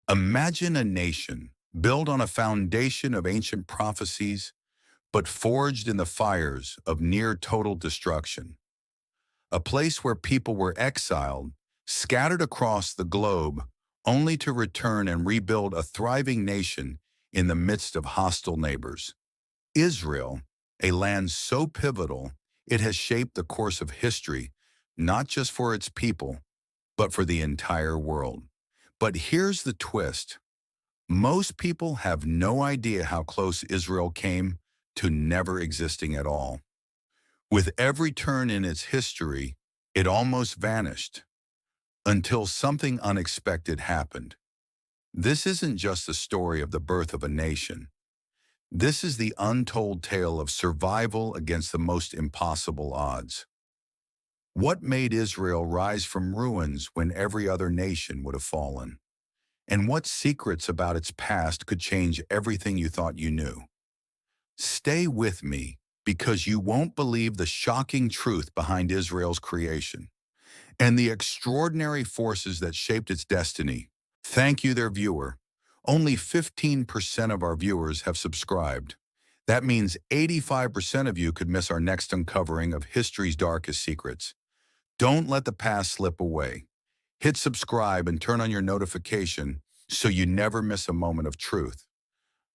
Imagine a nation built on a foundation of ancient prophecies, but forged in the fires of near total destruction. A place where people were exiled, scattered across the globe, only to return and rebuild a thriving nation in the midst of hostile neighbors. Israel, a land so pivotal, it has shaped the course of history, not just for its people, but for the entire world. But here's the twist. Most people have no idea how close Israel came to never existing at all. With every turn in its history, it almost vanished until something unexpected happened. This isn't just a story of the birth of a nation. This is the untold tale of survival against the most impossible odds. What made Israel rise from ruins when every other nation would have fallen? And what secrets about its past could change everything you thought you knew? Stay with me, because you won't believe the shocking truth behind Israel's creation and the extraordinary forces that shaped its destiny. Thank you, their viewer. Only 15% of our viewers have subscribed. That means 85% of you could miss our next uncovering of history's darkest secrets. Don't let the past slip away. Hit subscribe and turn on your notification so you never miss a moment of truth.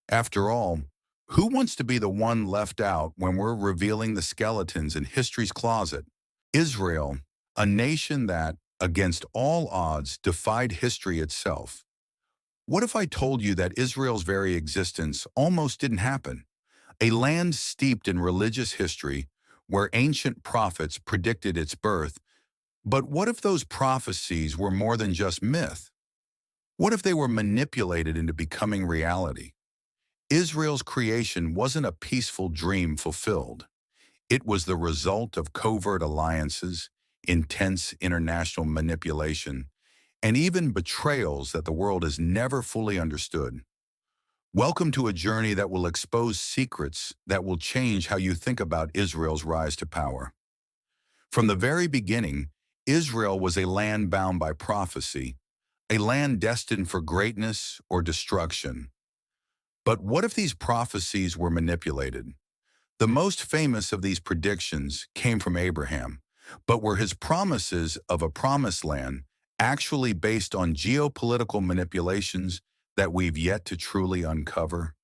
After all, who wants to be the one left out when we're revealing the skeletons in history's closet? Israel, a nation that, against all odds, defied history itself. What if I told you that Israel's very existence almost didn't happen? A land steeped in religious history where ancient prophets predicted its birth. But what if those prophecies were more than just myth? What if they were manipulated into becoming reality? Israel's creation wasn't a peaceful dream fulfilled. It was the result of covert alliances, intense international manipulation, and even betrayals that the world has never fully understood. Welcome to a journey that will expose secrets that will change how you think about Israel's rise to power. From the very beginning, Israel was a land bound by prophecy, a land destined for greatness or destruction. But what if these prophecies were manipulated? The most famous of these predictions came from Abraham, but were his promises of a promised land actually based on geopolitical manipulations that we've yet to truly uncover?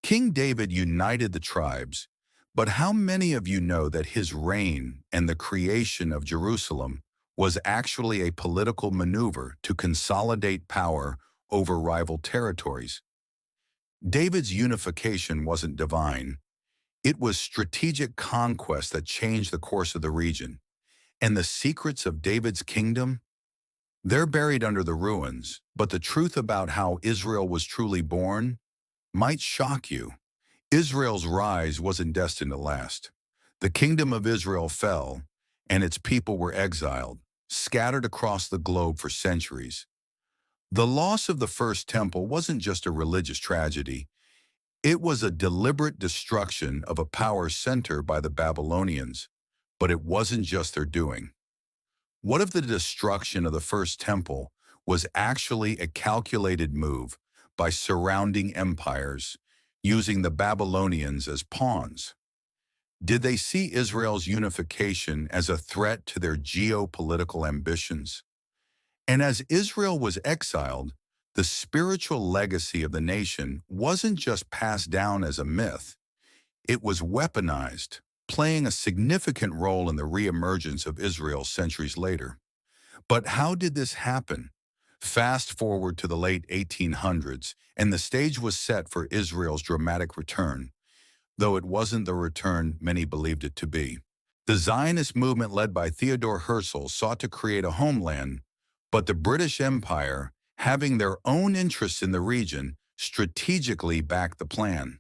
King David united the tribes, but how many of you know that his reign and the creation of Jerusalem was actually a political maneuver to consolidate power over rival territories? David's unification wasn't divine. It was strategic conquest that changed the course of the region. And the secrets of David's kingdom? They're buried under the ruins, but the truth about how Israel was truly born might shock you. Israel's rise wasn't destined to last. The kingdom of Israel fell, and its people were exiled, scattered across the globe for centuries. The loss of the first temple wasn't just a religious tragedy. It was a deliberate destruction of a power center by the Babylonians, but it wasn't just their doing. What if the destruction of the first temple was actually a calculated move by surrounding empires, using the Babylonians as pawns? Did they see Israel's unification as a threat to their geopolitical ambitions? And as Israel was exiled, the spiritual legacy of the nation wasn't just passed down as a myth. It was weaponized, playing a significant role in the reemergence of Israel centuries later. But how did this happen? Fast forward to the late 1800s, and the stage was set for Israel's dramatic return, though it wasn't the return many believed it to be. The Zionist movement led by Theodore Herzl sought to create a homeland, but the British Empire, having their own interests in the region, strategically backed the plan.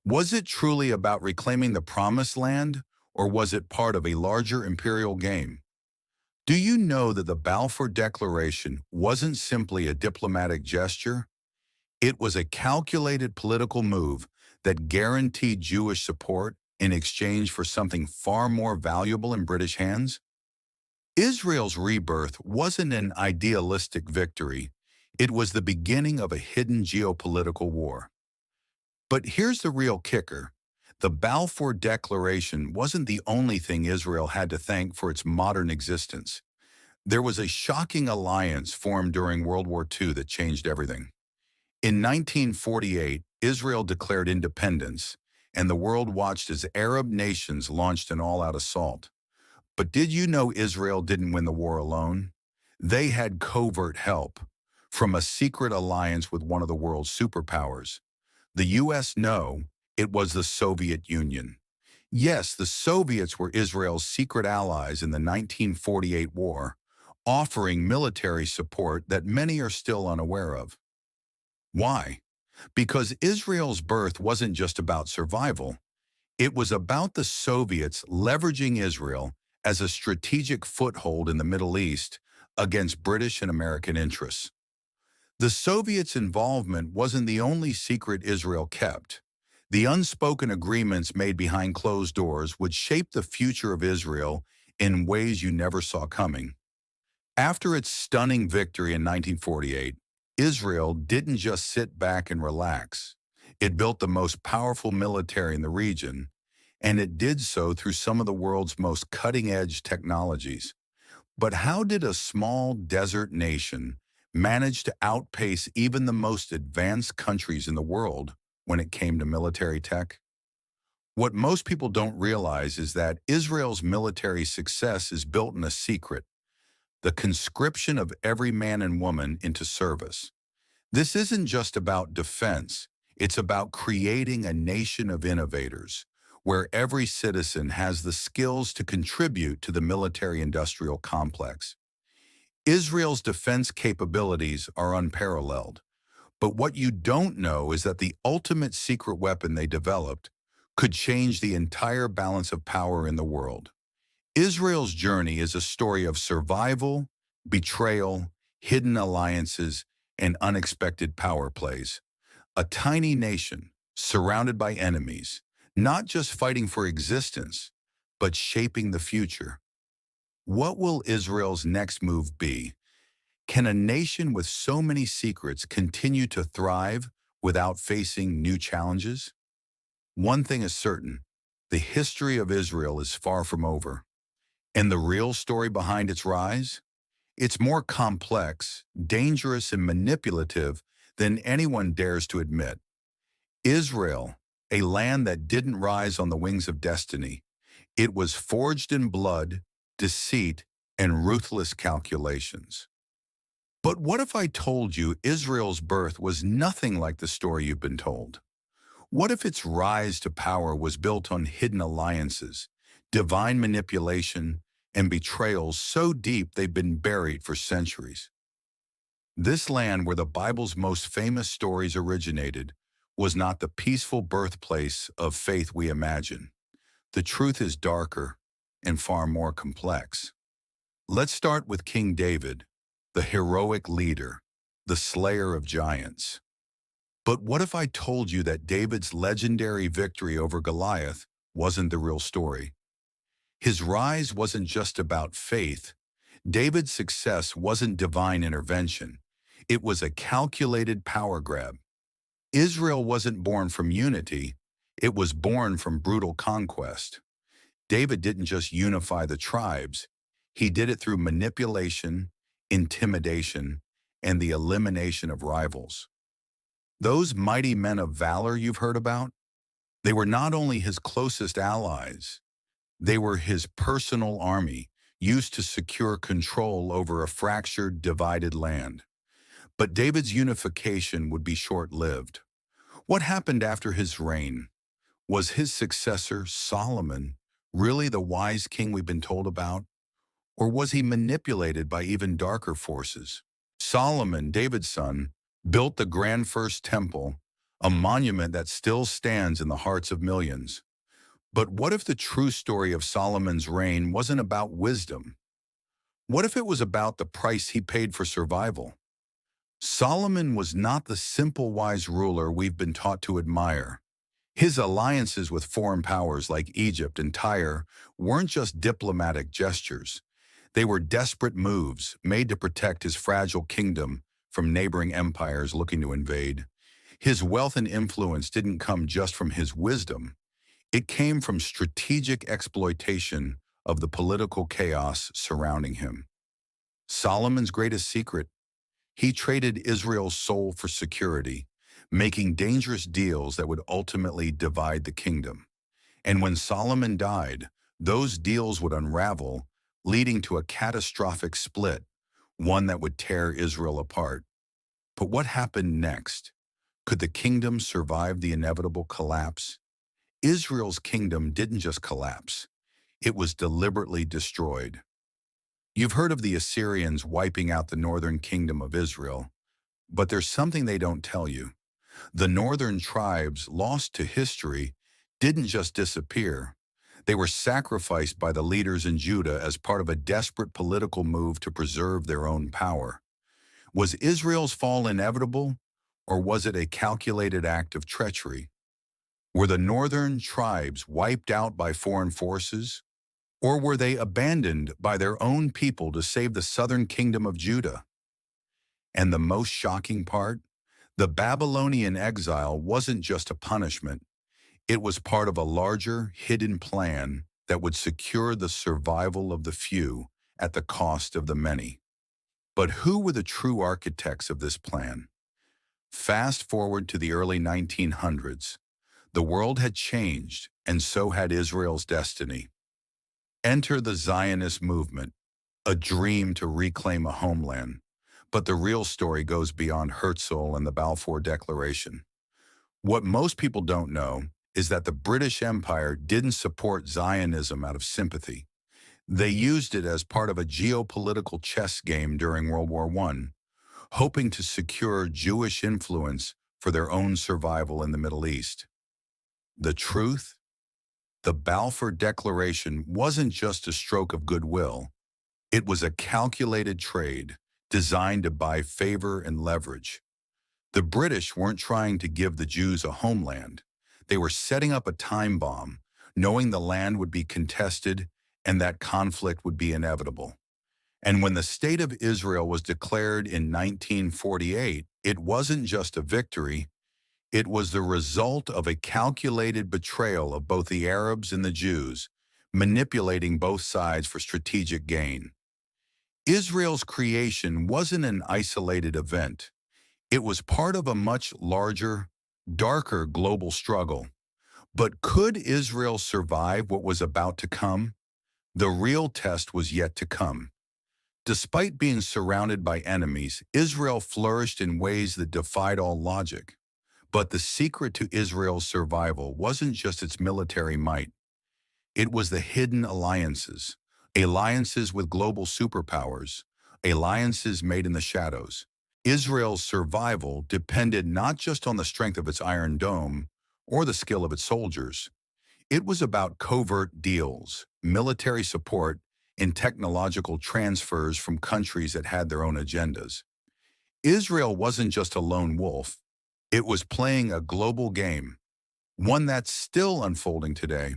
Was it truly about reclaiming the promised land, or was it part of a larger imperial game? Do you know that the Balfour Declaration wasn't simply a diplomatic gesture? It was a calculated political move that guaranteed Jewish support in exchange for something far more valuable in British hands? Israel's rebirth wasn't an idealistic victory. It was the beginning of a hidden geopolitical war. But here's the real kicker. The Balfour Declaration wasn't the only thing Israel had to thank for its modern existence. There was a shocking alliance formed during World War II that changed everything. In 1948, Israel declared independence, and the world watched as Arab nations launched an all-out assault. But did you know Israel didn't win the war alone? They had covert help from a secret alliance with one of the world's superpowers. The U.S. No, it was the Soviet Union. Yes, the Soviets were Israel's secret allies in the 1948 war, offering military support that many are still unaware of. Why? Because Israel's birth wasn't just about survival. It was about the Soviets leveraging Israel as a strategic foothold in the Middle East against British and American interests. The Soviets' involvement wasn't the only secret Israel kept. The unspoken agreements made behind closed doors would shape the future of Israel in ways you never saw coming. After its stunning victory in 1948, Israel didn't just sit back and relax. It built the most powerful military in the region, and it did so through some of the world's most cutting-edge technologies. But how did a small desert nation manage to outpace even the most advanced countries in the world when it came to military tech? What most people don't realize is that Israel's military success is built in a secret: the conscription of every man and woman into service. This isn't just about defense, it's about creating a nation of innovators, where every citizen has the skills to contribute to the military-industrial complex. Israel's defense capabilities are unparalleled, but what you don't know is that the ultimate secret weapon they developed could change the entire balance of power in the world. Israel's journey is a story of survival, betrayal, hidden alliances, and unexpected power plays. A tiny nation, surrounded by enemies, not just fighting for existence, but shaping the future. What will Israel's next move be? Can a nation with so many secrets continue to thrive without facing new challenges? One thing is certain: the history of Israel is far from over. And the real story behind its rise? It's more complex, dangerous, and manipulative than anyone dares to admit. Israel, a land that didn't rise on the wings of destiny. It was forged in blood, deceit, and ruthless calculations. But what if I told you Israel's birth was nothing like the story you've been told? What if its rise to power was built on hidden alliances, divine manipulation, and betrayals so deep they've been buried for centuries? This land where the Bible's most famous stories originated was not the peaceful birthplace of faith we imagine. The truth is darker and far more complex. Let's start with King David, the heroic leader, the slayer of giants. But what if I told you that David's legendary victory over Goliath wasn't the real story? His rise wasn't just about faith. David's success wasn't divine intervention. It was a calculated power grab. Israel wasn't born from unity. It was born from brutal conquest. David didn't just unify the tribes. He did it through manipulation, intimidation, and the elimination of rivals. Those mighty men of valor you've heard about, they were not only his closest allies, they were his personal army, used to secure control over a fractured, divided land. But David's unification would be short-lived. What happened after his reign? Was his successor, Solomon, really the wise king we've been told about? Or was he manipulated by even darker forces? Solomon, David's son, built the grand first temple, a monument that still stands in the hearts of millions. But what if the true story of Solomon's reign wasn't about wisdom? What if it was about the price he paid for survival? Solomon was not the simple wise ruler we've been taught to admire. His alliances with foreign powers like Egypt and Tyre weren't just diplomatic gestures. They were desperate moves made to protect his fragile kingdom from neighboring empires looking to invade. His wealth and influence didn't come just from his wisdom. It came from strategic exploitation of the political chaos surrounding him. Solomon's greatest secret: he traded Israel's soul for security, making dangerous deals that would ultimately divide the kingdom. And when Solomon died, those deals would unravel, leading to a catastrophic split, one that would tear Israel apart. But what happened next? Could the kingdom survive the inevitable collapse? Israel's kingdom didn't just collapse, it was deliberately destroyed. You've heard of the Assyrians wiping out the northern kingdom of Israel, but there's something they don't tell you. The northern tribes, lost to history, didn't just disappear. They were sacrificed by the leaders in Judah as part of a desperate political move to preserve their own power. Was Israel's fall inevitable, or was it a calculated act of treachery? Were the northern tribes wiped out by foreign forces, or were they abandoned by their own people to save the southern kingdom of Judah? And the most shocking part? The Babylonian exile wasn't just a punishment. It was part of a larger, hidden plan that would secure the survival of the few at the cost of the many. But who were the true architects of this plan? Fast forward to the early 1900s. The world had changed, and so had Israel's destiny. Enter the Zionist movement, a dream to reclaim a homeland. But the real story goes beyond Herzl and the Balfour Declaration. What most people don't know is that the British Empire didn't support Zionism out of sympathy. They used it as part of a geopolitical chess game during World War I, hoping to secure Jewish influence for their own survival in the Middle East. The truth? The Balfour Declaration wasn't just a stroke of goodwill. It was a calculated trade designed to buy favor and leverage. The British weren't trying to give the Jews a homeland. They were setting up a time bomb, knowing the land would be contested and that conflict would be inevitable. And when the State of Israel was declared in 1948, it wasn't just a victory, it was the result of a calculated betrayal of both the Arabs and the Jews, manipulating both sides for strategic gain. Israel's creation wasn't an isolated event. It was part of a much larger, darker global struggle. But could Israel survive what was about to come? The real test was yet to come. Despite being surrounded by enemies, Israel flourished in ways that defied all logic. But the secret to Israel's survival wasn't just its military might. It was the hidden alliances. Alliances with global superpowers. Alliances made in the shadows. Israel's survival depended not just on the strength of its Iron Dome or the skill of its soldiers. It was about covert deals, military support, and technological transfers from countries that had their own agendas. Israel wasn't just a lone wolf. It was playing a global game, one that's still unfolding today.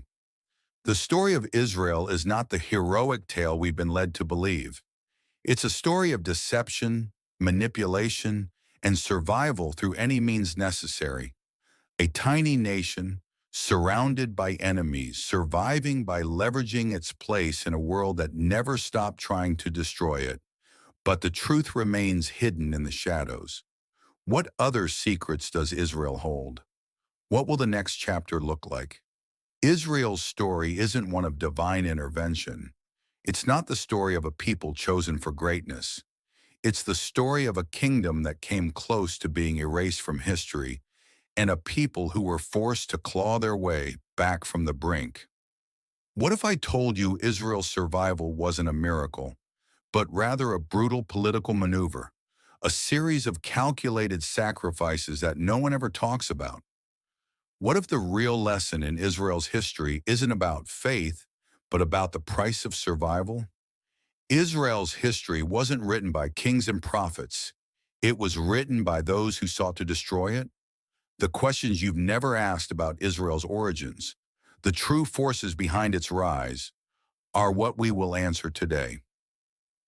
The story of Israel is not the heroic tale we've been led to believe. It's a story of deception, manipulation, and survival through any means necessary. A tiny nation, surrounded by enemies, surviving by leveraging its place in a world that never stopped trying to destroy it. But the truth remains hidden in the shadows. What other secrets does Israel hold? What will the next chapter look like? Israel's story isn't one of divine intervention. It's not the story of a people chosen for greatness. It's the story of a kingdom that came close to being erased from history, and a people who were forced to claw their way back from the brink. What if I told you Israel's survival wasn't a miracle, but rather a brutal political maneuver, a series of calculated sacrifices that no one ever talks about? What if the real lesson in Israel's history isn't about faith, but about the price of survival? Israel's history wasn't written by kings and prophets. It was written by those who sought to destroy it. The questions you've never asked about Israel's origins, the true forces behind its rise, are what we will answer today.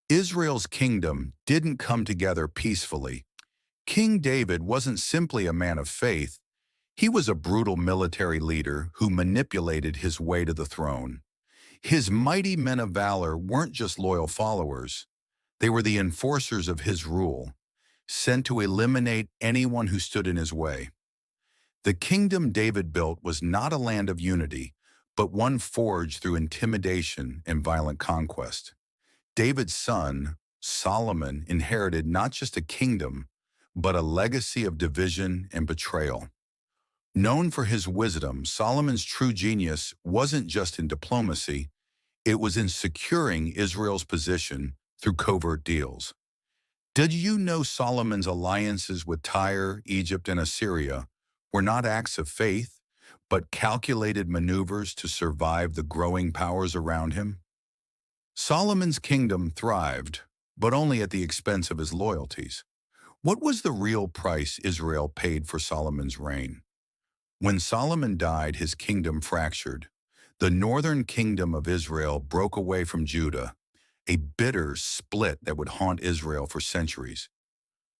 Israel's kingdom didn't come together peacefully. King David wasn't simply a man of faith, he was a brutal military leader who manipulated his way to the throne. His mighty men of valor weren't just loyal followers, they were the enforcers of his rule, sent to eliminate anyone who stood in his way. The kingdom David built was not a land of unity, but one forged through intimidation and violent conquest. David's son, Solomon, inherited not just a kingdom, but a legacy of division and betrayal. Known for his wisdom, Solomon's true genius wasn't just in diplomacy, it was in securing Israel's position through covert deals. Did you know Solomon's alliances with Tyre, Egypt, and Assyria were not acts of faith, but calculated maneuvers to survive the growing powers around him? Solomon's kingdom thrived, but only at the expense of his loyalties. What was the real price Israel paid for Solomon's reign? When Solomon died, his kingdom fractured. The northern kingdom of Israel broke away from Judah, a bitter split that would haunt Israel for centuries.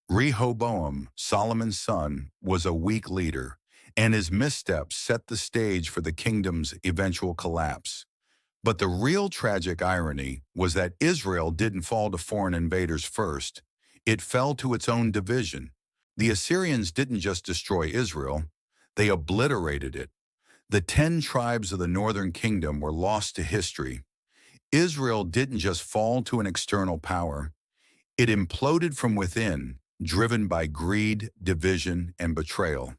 Rehoboam, Solomon's son, was a weak leader, and his missteps set the stage for the kingdom's eventual collapse. But the real tragic irony was that Israel didn't fall to foreign invaders first. It fell to its own division. The Assyrians didn't just destroy Israel, they obliterated it. The 10 tribes of the northern kingdom were lost to history. Israel didn't just fall to an external power, it imploded from within, driven by greed, division, and betrayal.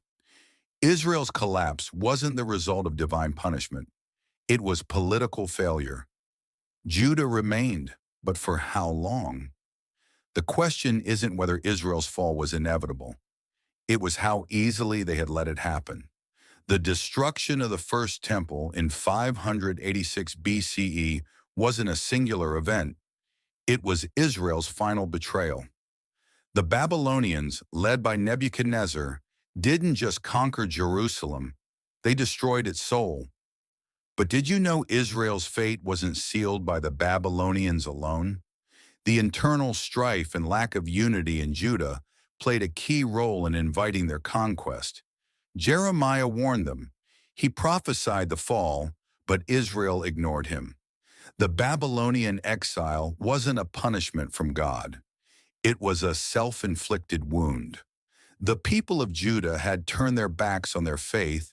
Israel's collapse wasn't the result of divine punishment. It was political failure. Judah remained, but for how long? The question isn't whether Israel's fall was inevitable. It was how easily they had let it happen. The destruction of the first temple in 586 BCE wasn't a singular event. It was Israel's final betrayal. The Babylonians, led by Nebuchadnezzar, didn't just conquer Jerusalem, they destroyed its soul. But did you know Israel's fate wasn't sealed by the Babylonians alone? The internal strife and lack of unity in Judah played a key role in inviting their conquest. Jeremiah warned them. He prophesied the fall, but Israel ignored him. The Babylonian exile wasn't a punishment from God. It was a self-inflicted wound. The people of Judah had turned their backs on their faith,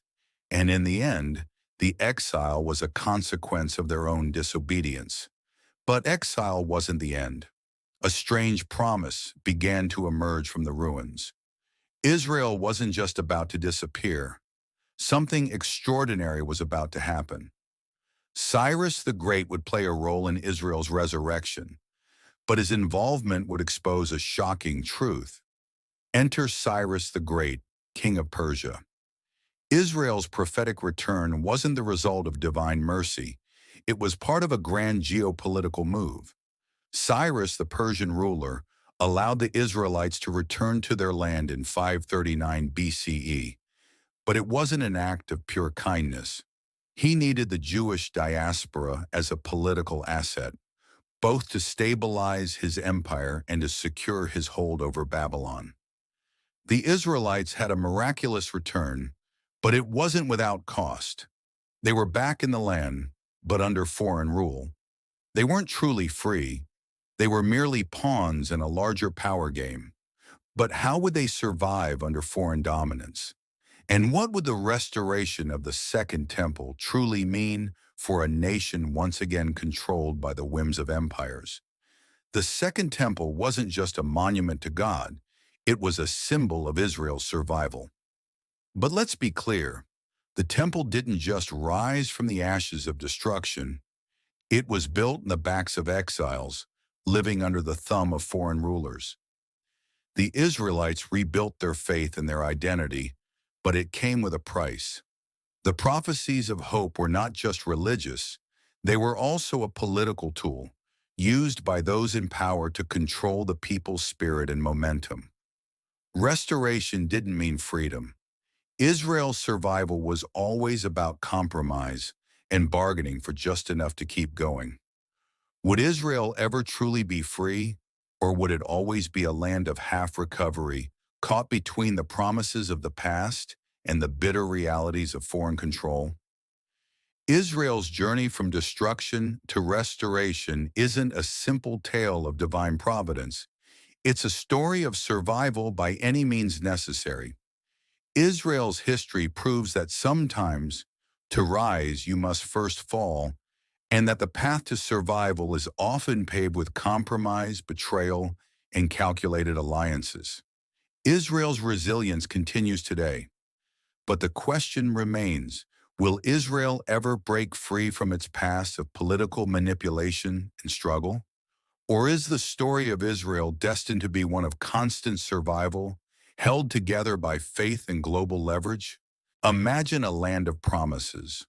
and in the end, the exile was a consequence of their own disobedience. But exile wasn't the end. A strange promise began to emerge from the ruins. Israel wasn't just about to disappear. Something extraordinary was about to happen. Cyrus the Great would play a role in Israel's resurrection, but his involvement would expose a shocking truth. Enter Cyrus the Great, king of Persia. Israel's prophetic return wasn't the result of divine mercy. It was part of a grand geopolitical move. Cyrus, the Persian ruler, allowed the Israelites to return to their land in 539 BCE. But it wasn't an act of pure kindness. He needed the Jewish diaspora as a political asset, both to stabilize his empire and to secure his hold over Babylon. The Israelites had a miraculous return, but it wasn't without cost. They were back in the land, but under foreign rule. They weren't truly free. They were merely pawns in a larger power game. But how would they survive under foreign dominance? And what would the restoration of the Second Temple truly mean for a nation once again controlled by the whims of empires? The Second Temple wasn't just a monument to God, it was a symbol of Israel's survival. But let's be clear, the temple didn't just rise from the ashes of destruction. It was built in the backs of exiles, living under the thumb of foreign rulers. The Israelites rebuilt their faith and their identity, but it came with a price. The prophecies of hope were not just religious, they were also a political tool, used by those in power to control the people's spirit and momentum. Restoration didn't mean freedom. Israel's survival was always about compromise and bargaining for just enough to keep going. Would Israel ever truly be free, or would it always be a land of half recovery, caught between the promises of the past and the bitter realities of foreign control. Israel's journey from destruction to restoration isn't a simple tale of divine providence. It's a story of survival by any means necessary. Israel's history proves that sometimes, to rise, you must first fall, and that the path to survival is often paved with compromise, betrayal, and calculated alliances. Israel's resilience continues today, but the question remains, will Israel ever break free from its past of political manipulation and struggle? Or is the story of Israel destined to be one of constant survival, held together by faith and global leverage? Imagine a land of promises,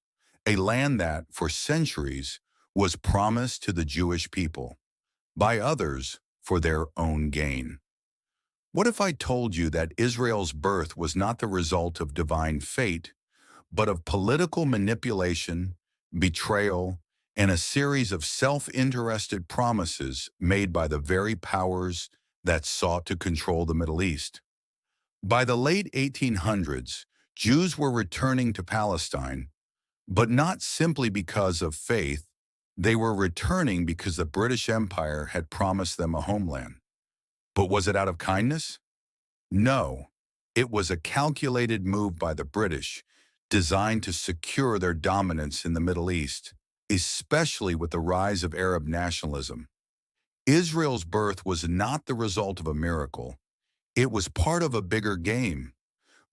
a land that, for centuries, was promised to the Jewish people, by others for their own gain. What if I told you that Israel's birth was not the result of divine fate, but of political manipulation, betrayal, and a series of self-interested promises made by the very powers that sought to control the Middle East? By the late 1800s, Jews were returning to Palestine, but not simply because of faith. They were returning because the British Empire had promised them a homeland. But was it out of kindness? No, it was a calculated move by the British, designed to secure their dominance in the Middle East, especially with the rise of Arab nationalism. Israel's birth was not the result of a miracle. It was part of a bigger game.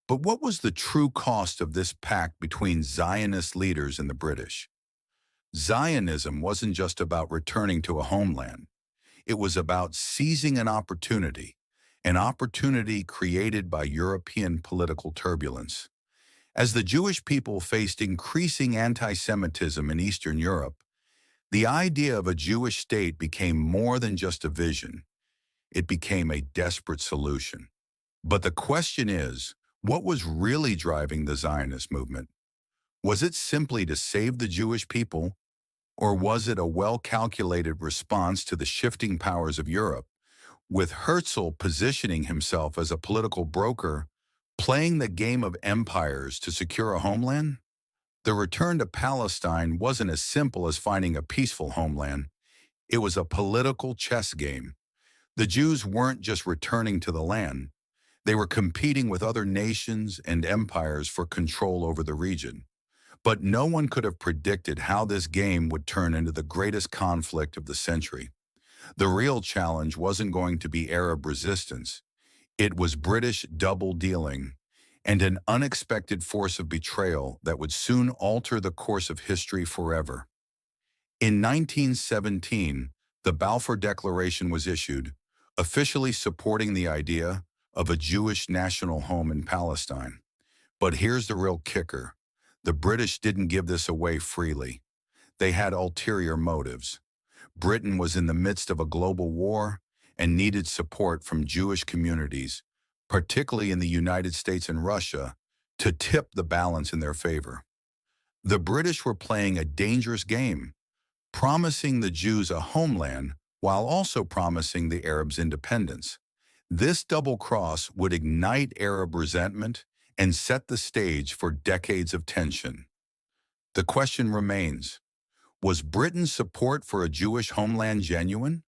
But what was the true cost of this pact between Zionist leaders and the British? Zionism wasn't just about returning to a homeland. It was about seizing an opportunity created by European political turbulence. As the Jewish people faced increasing anti-Semitism in Eastern Europe, the idea of a Jewish state became more than just a vision. It became a desperate solution. But the question is, what was really driving the Zionist movement? Was it simply to save the Jewish people, or was it a well-calculated response to the shifting powers of Europe, with Herzl positioning himself as a political broker, playing the game of empires to secure a homeland? The return to Palestine wasn't as simple as finding a peaceful homeland. It was a political chess game. The Jews weren't just returning to the land. They were competing with other nations and empires for control over the region. But no one could have predicted how this game would turn into the greatest conflict of the century. The real challenge wasn't going to be Arab resistance. It was British double-dealing and an unexpected force of betrayal that would soon alter the course of history forever. In 1917, the Balfour Declaration was issued, officially supporting the idea of a Jewish national home in Palestine. But here's the real kicker. The British didn't give this away freely. They had ulterior motives. Britain was in the midst of a global war and needed support from Jewish communities, particularly in the United States and Russia, to tip the balance in their favor. The British were playing a dangerous game, promising the Jews a homeland while also promising the Arabs independence. This double cross would ignite Arab resentment and set the stage for decades of tension. The question remains, was Britain's support for a Jewish homeland genuine?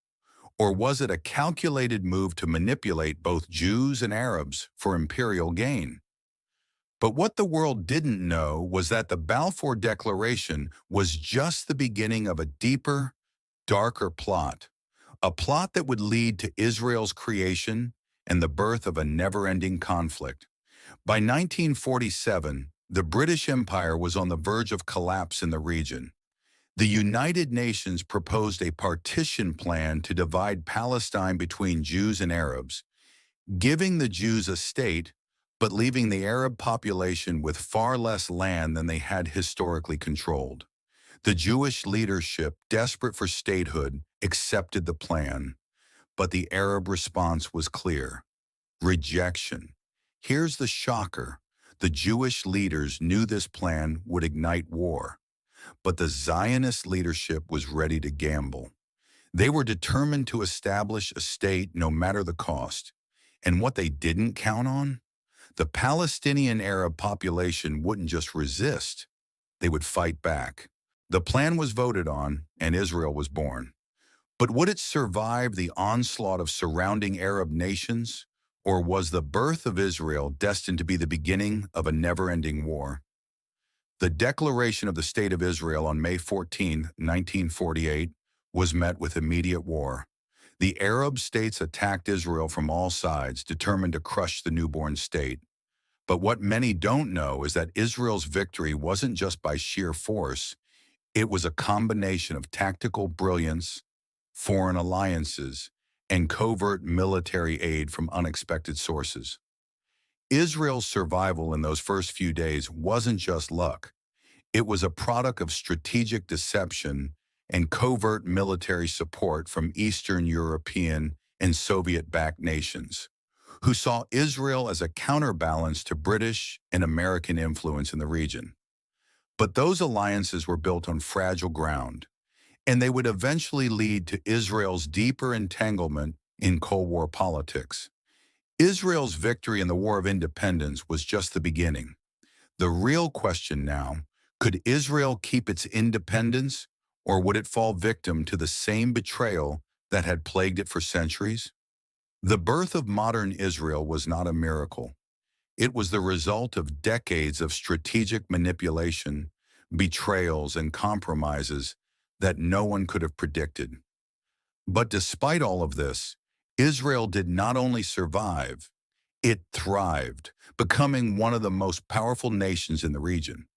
Or was it a calculated move to manipulate both Jews and Arabs for imperial gain? But what the world didn't know was that the Balfour Declaration was just the beginning of a deeper, darker plot, a plot that would lead to Israel's creation and the birth of a never-ending conflict. By 1947, the British Empire was on the verge of collapse in the region. The United Nations proposed a partition plan to divide Palestine between Jews and Arabs, giving the Jews a state, but leaving the Arab population with far less land than they had historically controlled. The Jewish leadership, desperate for statehood, accepted the plan, but the Arab response was clear: rejection. Here's the shocker. The Jewish leaders knew this plan would ignite war, but the Zionist leadership was ready to gamble. They were determined to establish a state no matter the cost. And what they didn't count on? The Palestinian Arab population wouldn't just resist, they would fight back. The plan was voted on, and Israel was born. But would it survive the onslaught of surrounding Arab nations? Or was the birth of Israel destined to be the beginning of a never-ending war? The declaration of the State of Israel on May 14, 1948, was met with immediate war. The Arab states attacked Israel from all sides, determined to crush the newborn state. But what many don't know is that Israel's victory wasn't just by sheer force, it was a combination of tactical brilliance, foreign alliances, and covert military aid from unexpected sources. Israel's survival in those first few days wasn't just luck. It was a product of strategic deception and covert military support from Eastern European and Soviet-backed nations, who saw Israel as a counterbalance to British and American influence in the region. But those alliances were built on fragile ground, and they would eventually lead to Israel's deeper entanglement in Cold War politics. Israel's victory in the War of Independence was just the beginning. The real question now, could Israel keep its independence, or would it fall victim to the same betrayal that had plagued it for centuries? The birth of modern Israel was not a miracle. It was the result of decades of strategic manipulation, betrayals, and compromises that no one could have predicted. But despite all of this, Israel did not only survive, it thrived, becoming one of the most powerful nations in the region.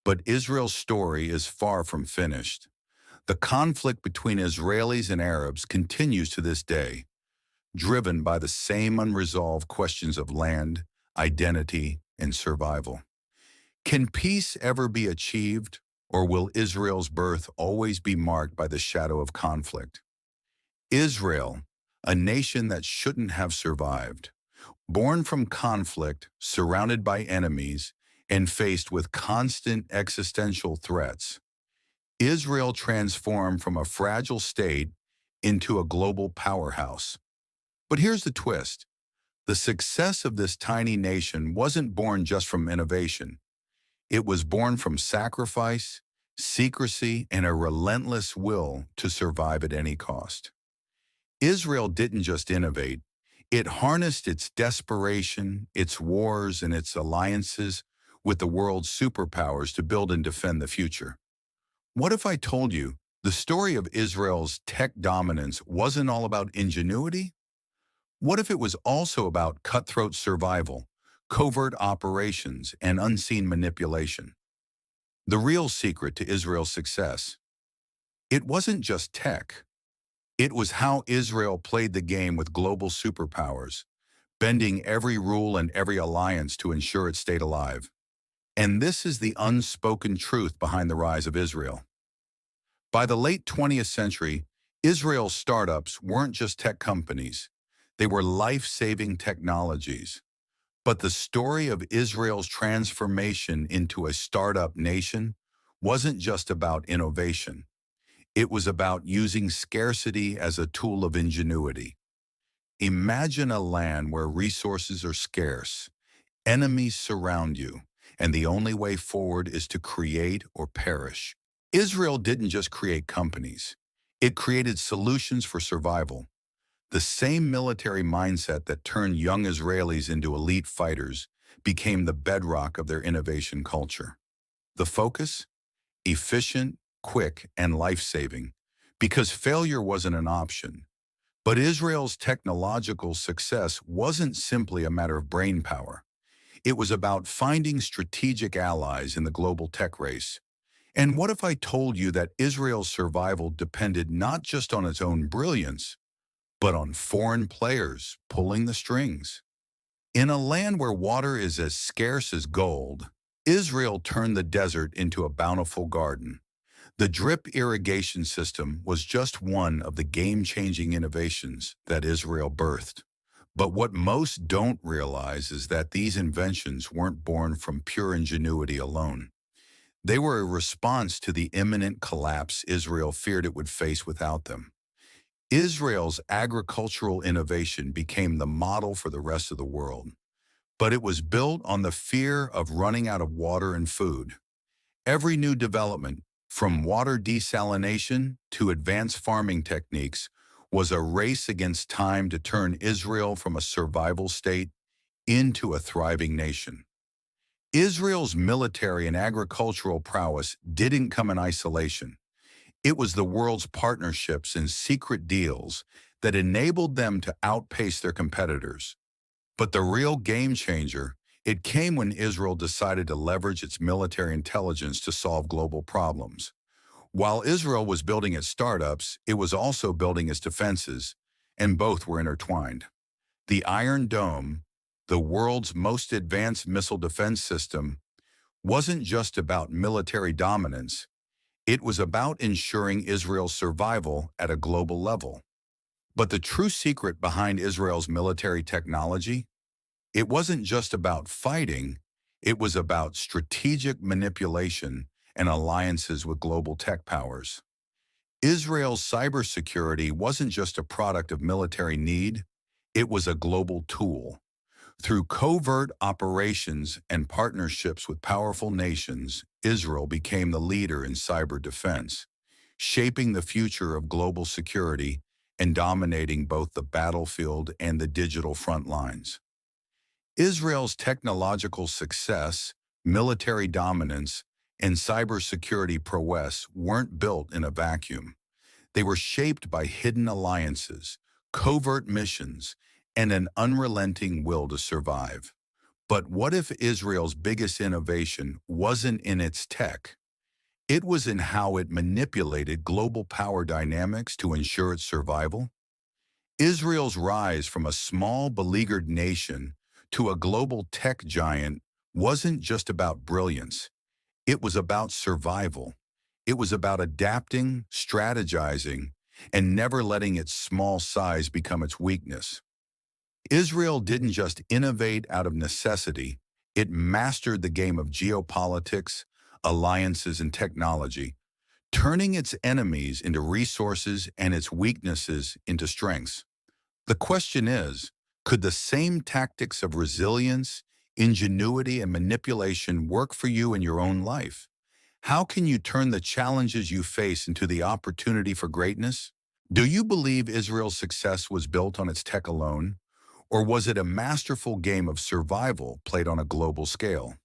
But Israel's story is far from finished. The conflict between Israelis and Arabs continues to this day, driven by the same unresolved questions of land, identity, and survival. Can peace ever be achieved, or will Israel's birth always be marked by the shadow of conflict? Israel, a nation that shouldn't have survived, born from conflict, surrounded by enemies, and faced with constant existential threats, Israel transformed from a fragile state into a global powerhouse. But here's the twist. The success of this tiny nation wasn't born just from innovation. It was born from sacrifice, secrecy, and a relentless will to survive at any cost. Israel didn't just innovate. It harnessed its desperation, its wars, and its alliances with the world's superpowers to build and defend the future. What if I told you the story of Israel's tech dominance wasn't all about ingenuity? What if it was also about cutthroat survival, covert operations, and unseen manipulation? The real secret to Israel's success. It wasn't just tech. It was how Israel played the game with global superpowers, bending every rule and every alliance to ensure it stayed alive. And this is the unspoken truth behind the rise of Israel. By the late 20th century, Israel's startups weren't just tech companies. They were life-saving technologies. But the story of Israel's transformation into a startup nation wasn't just about innovation. It was about using scarcity as a tool of ingenuity. Imagine a land where resources are scarce, enemies surround you, and the only way forward is to create or perish. Israel didn't just create companies. It created solutions for survival. The same military mindset that turned young Israelis into elite fighters became the bedrock of their innovation culture. The focus? Efficient, quick, and life-saving, because failure wasn't an option. But Israel's technological success wasn't simply a matter of brainpower. It was about finding strategic allies in the global tech race. And what if I told you that Israel's survival depended not just on its own brilliance, but on foreign players pulling the strings? In a land where water is as scarce as gold, Israel turned the desert into a bountiful garden. The drip irrigation system was just one of the game-changing innovations that Israel birthed. But what most don't realize is that these inventions weren't born from pure ingenuity alone. They were a response to the imminent collapse Israel feared it would face without them. Israel's agricultural innovation became the model for the rest of the world, but it was built on the fear of running out of water and food. Every new development, from water desalination to advanced farming techniques, was a race against time to turn Israel from a survival state into a thriving nation. Israel's military and agricultural prowess didn't come in isolation. It was the world's partnerships and secret deals that enabled them to outpace their competitors. But the real game changer, it came when Israel decided to leverage its military intelligence to solve global problems. While Israel was building its startups, it was also building its defenses, and both were intertwined. The Iron Dome, the world's most advanced missile defense system, wasn't just about military dominance, it was about ensuring Israel's survival at a global level. But the true secret behind Israel's military technology, it wasn't just about fighting, it was about strategic manipulation and alliances with global tech powers. Israel's cybersecurity wasn't just a product of military need, it was a global tool. Through covert operations and partnerships with powerful nations, Israel became the leader in cyber defense, shaping the future of global security and dominating both the battlefield and the digital front lines. Israel's technological success, military dominance, and cybersecurity prowess weren't built in a vacuum. They were shaped by hidden alliances, covert missions, and an unrelenting will to survive. But what if Israel's biggest innovation wasn't in its tech? It was in how it manipulated global power dynamics to ensure its survival. Israel's rise from a small, beleaguered nation to a global tech giant wasn't just about brilliance. It was about survival. It was about adapting, strategizing, and never letting its small size become its weakness. Israel didn't just innovate out of necessity, it mastered the game of geopolitics, alliances, and technology, turning its enemies into resources and its weaknesses into strengths. The question is, could the same tactics of resilience, ingenuity, and manipulation work for you in your own life? How can you turn the challenges you face into the opportunity for greatness? Do you believe Israel's success was built on its tech alone, or was it a masterful game of survival played on a global scale?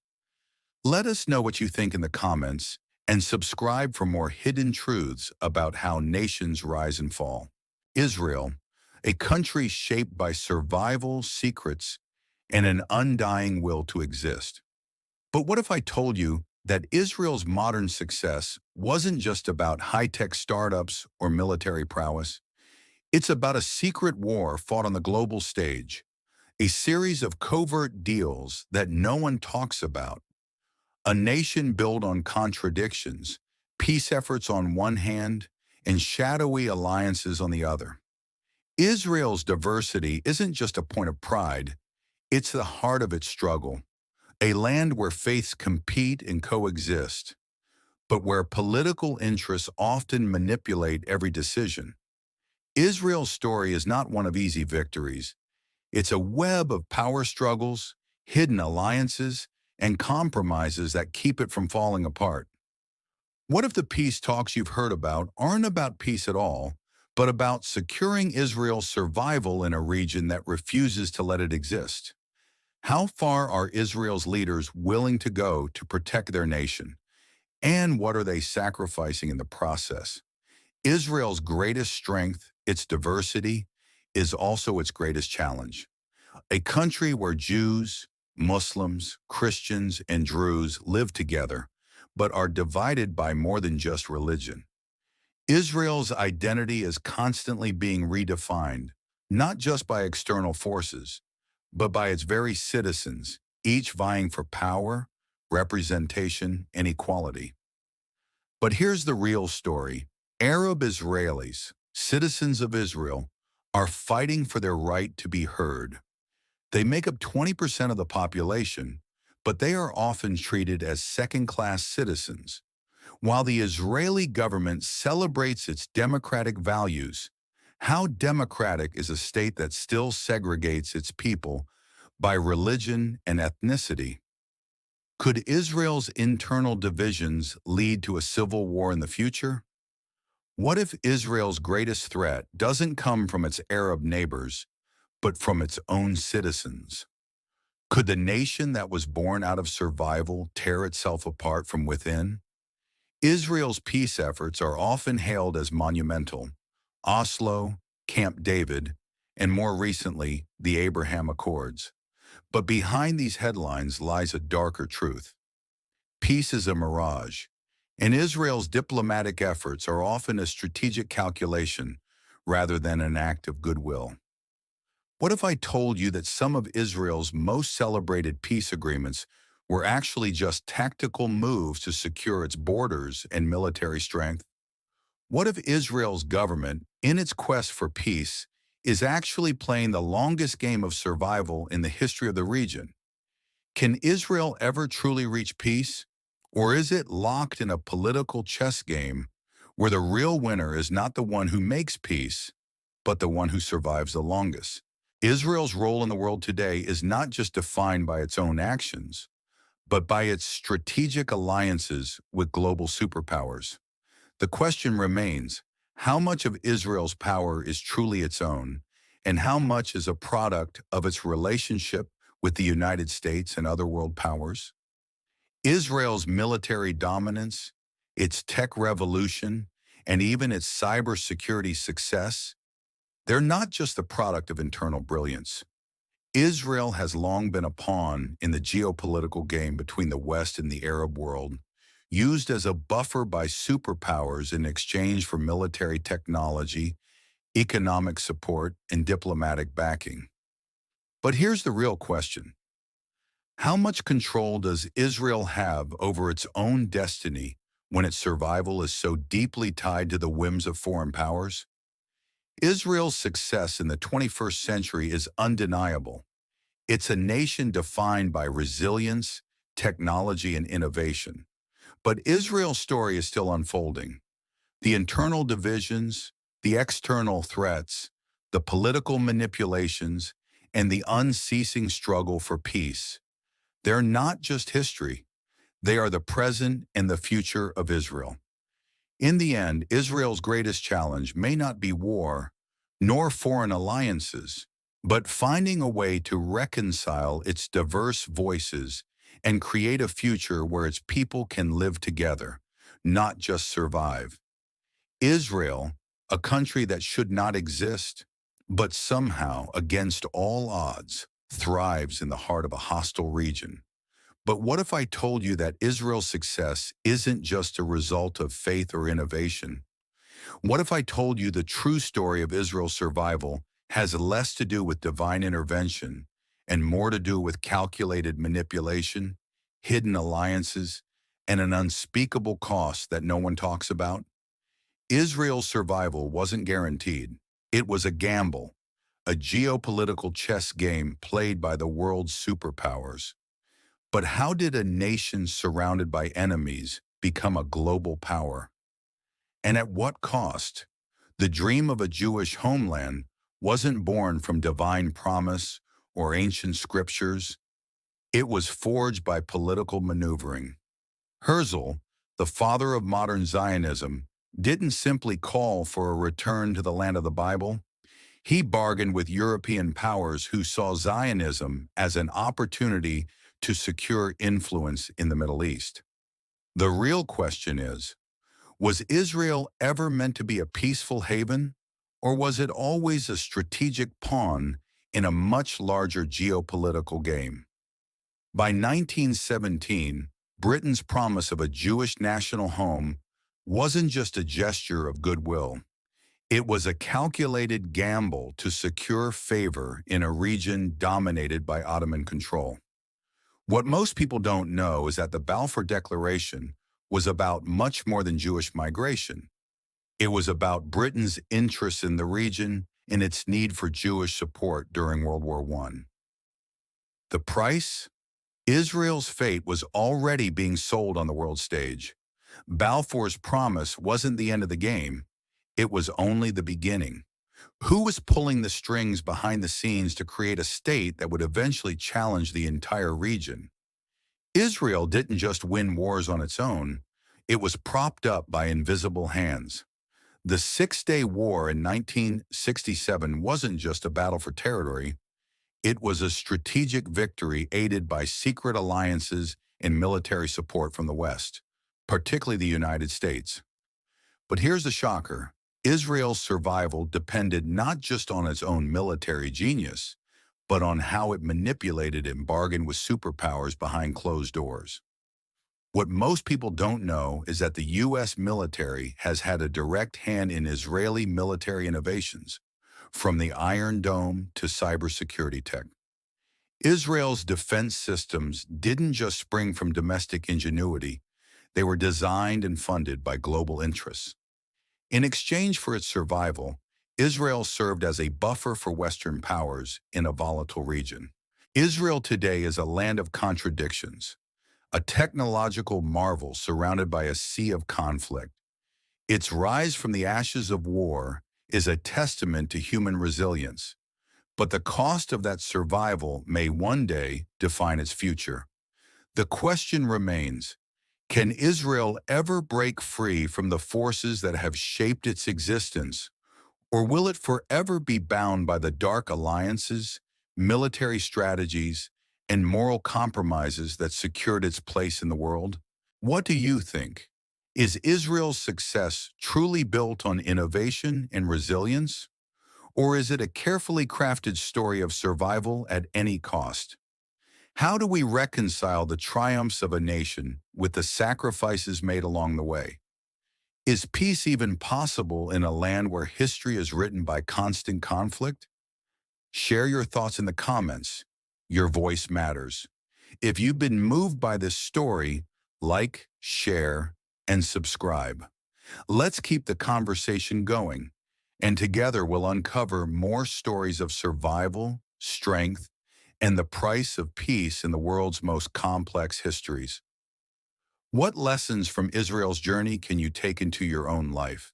Let us know what you think in the comments and subscribe for more hidden truths about how nations rise and fall. Israel, a country shaped by survival, secrets, and an undying will to exist. But what if I told you that Israel's modern success wasn't just about high-tech startups or military prowess? It's about a secret war fought on the global stage, a series of covert deals that no one talks about, a nation built on contradictions, peace efforts on one hand, and shadowy alliances on the other. Israel's diversity isn't just a point of pride, it's the heart of its struggle, a land where faiths compete and coexist, but where political interests often manipulate every decision. Israel's story is not one of easy victories. It's a web of power struggles, hidden alliances, and compromises that keep it from falling apart. What if the peace talks you've heard about aren't about peace at all, but about securing Israel's survival in a region that refuses to let it exist? How far are Israel's leaders willing to go to protect their nation? And what are they sacrificing in the process? Israel's greatest strength, its diversity, is also its greatest challenge. A country where Jews, Muslims, Christians, and Druze live together, but are divided by more than just religion. Israel's identity is constantly being redefined, not just by external forces, but by its very citizens, each vying for power, representation, and equality. But here's the real story. Arab Israelis, citizens of Israel, are fighting for their right to be heard. They make up 20% of the population, but they are often treated as second-class citizens. While the Israeli government celebrates its democratic values, How democratic is a state that still segregates its people by religion and ethnicity? Could Israel's internal divisions lead to a civil war in the future? What if Israel's greatest threat doesn't come from its Arab neighbors, but from its own citizens? Could the nation that was born out of survival tear itself apart from within? Israel's peace efforts are often hailed as monumental. Oslo, Camp David, and more recently, the Abraham Accords. But behind these headlines lies a darker truth. Peace is a mirage, and Israel's diplomatic efforts are often a strategic calculation rather than an act of goodwill. What if I told you that some of Israel's most celebrated peace agreements were actually just tactical moves to secure its borders and military strength? What if Israel's government, in its quest for peace, is actually playing the longest game of survival in the history of the region? Can Israel ever truly reach peace? Or is it locked in a political chess game where the real winner is not the one who makes peace, but the one who survives the longest? Israel's role in the world today is not just defined by its own actions, but by its strategic alliances with global superpowers. The question remains, how much of Israel's power is truly its own, and how much is a product of its relationship with the United States and other world powers? Israel's military dominance, its tech revolution, and even its cybersecurity success, they're not just the product of internal brilliance. Israel has long been a pawn in the geopolitical game between the West and the Arab world, used as a buffer by superpowers in exchange for military technology, economic support, and diplomatic backing. But here's the real question. How much control does Israel have over its own destiny when its survival is so deeply tied to the whims of foreign powers? Israel's success in the 21st century is undeniable. It's a nation defined by resilience, technology, and innovation. But Israel's story is still unfolding. The internal divisions, the external threats, the political manipulations, and the unceasing struggle for peace. They're not just history. They are the present and the future of Israel. In the end, Israel's greatest challenge may not be war, nor foreign alliances, but finding a way to reconcile its diverse voices and create a future where its people can live together, not just survive. Israel, a country that should not exist, but somehow, against all odds, thrives in the heart of a hostile region. But what if I told you that Israel's success isn't just a result of faith or innovation? What if I told you the true story of Israel's survival has less to do with divine intervention and more to do with calculated manipulation, hidden alliances, and an unspeakable cost that no one talks about? Israel's survival wasn't guaranteed. It was a gamble, a geopolitical chess game played by the world's superpowers. But how did a nation surrounded by enemies become a global power? And at what cost? The dream of a Jewish homeland wasn't born from divine promise or ancient scriptures. It was forged by political maneuvering. Herzl, the father of modern Zionism, didn't simply call for a return to the land of the Bible. He bargained with European powers who saw Zionism as an opportunity to secure influence in the Middle East. The real question is, was Israel ever meant to be a peaceful haven, or was it always a strategic pawn in a much larger geopolitical game? By 1917, Britain's promise of a Jewish national home wasn't just a gesture of goodwill. It was a calculated gamble to secure favor in a region dominated by Ottoman control. What most people don't know is that the Balfour Declaration was about much more than Jewish migration. It was about Britain's interest in the region and its need for Jewish support during World War I. The price? Israel's fate was already being sold on the world stage. Balfour's promise wasn't the end of the game. It was only the beginning. Who was pulling the strings behind the scenes to create a state that would eventually challenge the entire region? Israel didn't just win wars on its own, it was propped up by invisible hands. The Six-Day War in 1967 wasn't just a battle for territory, it was a strategic victory aided by secret alliances and military support from the West, particularly the United States. But here's the shocker. Israel's survival depended not just on its own military genius, but on how it manipulated and bargained with superpowers behind closed doors. What most people don't know is that the U.S. military has had a direct hand in Israeli military innovations, from the Iron Dome to cybersecurity tech. Israel's defense systems didn't just spring from domestic ingenuity, they were designed and funded by global interests. In exchange for its survival, Israel served as a buffer for Western powers in a volatile region. Israel today is a land of contradictions, a technological marvel surrounded by a sea of conflict. Its rise from the ashes of war is a testament to human resilience, but the cost of that survival may one day define its future. The question remains, can Israel ever break free from the forces that have shaped its existence, or will it forever be bound by the dark alliances, military strategies, and moral compromises that secured its place in the world? What do you think? Is Israel's success truly built on innovation and resilience? Or is it a carefully crafted story of survival at any cost? How do we reconcile the triumphs of a nation with the sacrifices made along the way? Is peace even possible in a land where history is written by constant conflict? Share your thoughts in the comments. Your voice matters. If you've been moved by this story, like, share, and subscribe. Let's keep the conversation going, and together we'll uncover more stories of survival, strength, and the price of peace in the world's most complex histories. What lessons from Israel's journey can you take into your own life?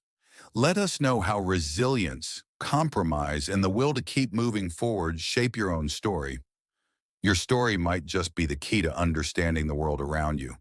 Let us know how resilience, compromise, and the will to keep moving forward shape your own story. Your story might just be the key to understanding the world around you.